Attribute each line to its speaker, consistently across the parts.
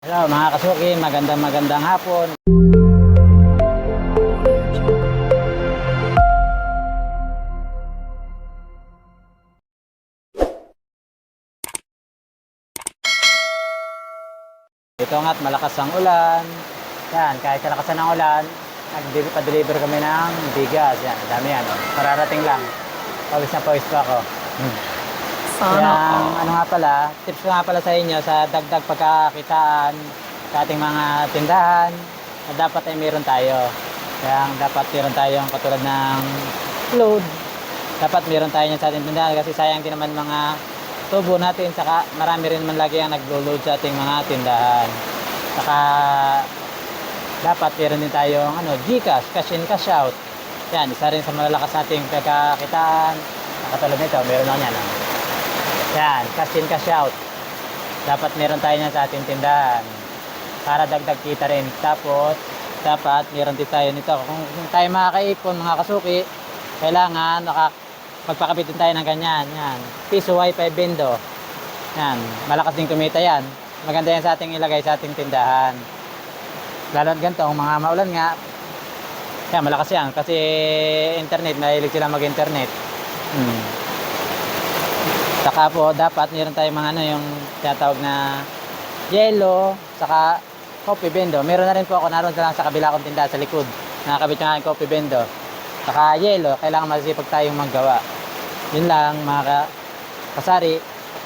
Speaker 1: Hello mga kasuki, magandang hapon. Ito nga't malakas ang ulan. Yan, kahit sa lakas ng ulan, nag-deliver kami ng bigas. Yan, dami yan. Mararating lang. Pawis na pawis pa ako.
Speaker 2: Sana
Speaker 1: Ano nga pala, tips ko nga pala sa inyo sa dagdag pagkakakitaan sa ating mga tindahan na dapat ay meron tayo. Kaya dapat meron tayong katulad ng load. Dapat meron tayo sa ating tindahan kasi sayang din naman mga tubo natin. Saka marami rin naman lagi ang naglo-load sa ating mga tindahan. Saka dapat meron din tayong GCash, cash in cash out. Yan, isa rin sa malalakas nating pagkakakitaan. Katulad nito, meron ako yan. Yan, cash in cash out. Dapat meron tayo yan sa ating tindahan para dagdag kita rin. Tapos dapat meron din tayo nito. Kung tayo makakaipon mga kasuki, kailangan magpakabit din tayo ng ganyan. Yan, piso wifi bendo. Yan, malakas din kumita yan. Maganda yan sa ating ilagay sa ating tindahan. Lalo na ganito, mga maulan nga. Yan, malakas yan kasi internet, mahilig sila mag-internet. Saka po dapat meron tayong mga yung tinatawag na yelo, saka coffee bendo. Meron na rin po ako, naroon lang sa kabila kong tindahan sa likod. Nakakabit yung aking coffee bendo. Saka yelo, kailangan masipag tayong maggawa. Yun lang mga kasari.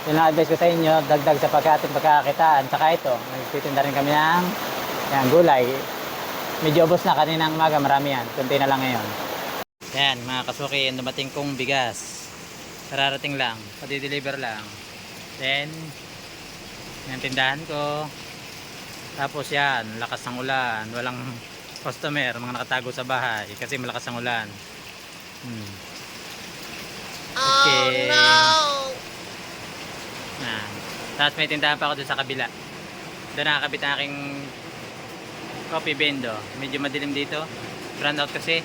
Speaker 1: Yun lang advice ko sa inyo, dagdag sa ating pagkakakitaan. Saka ito, nagtitinda rin kami ng gulay. Medyo ubos na kaninang umaga, marami yan. Kunti na lang ngayon. Yan mga kasuki, yung dumating kong bigas. Kararating lang, pati-deliver lang. Then, yung tindahan ko. Tapos yan, lakas ng ulan. Walang customer, mga nakatago sa bahay kasi malakas ang ulan. Okay.
Speaker 2: Oh no!
Speaker 1: Tapos may tindahan pa ako doon sa kabila. Doon nakakabit ang aking coffee bendo. Medyo madilim dito. Brand out kasi.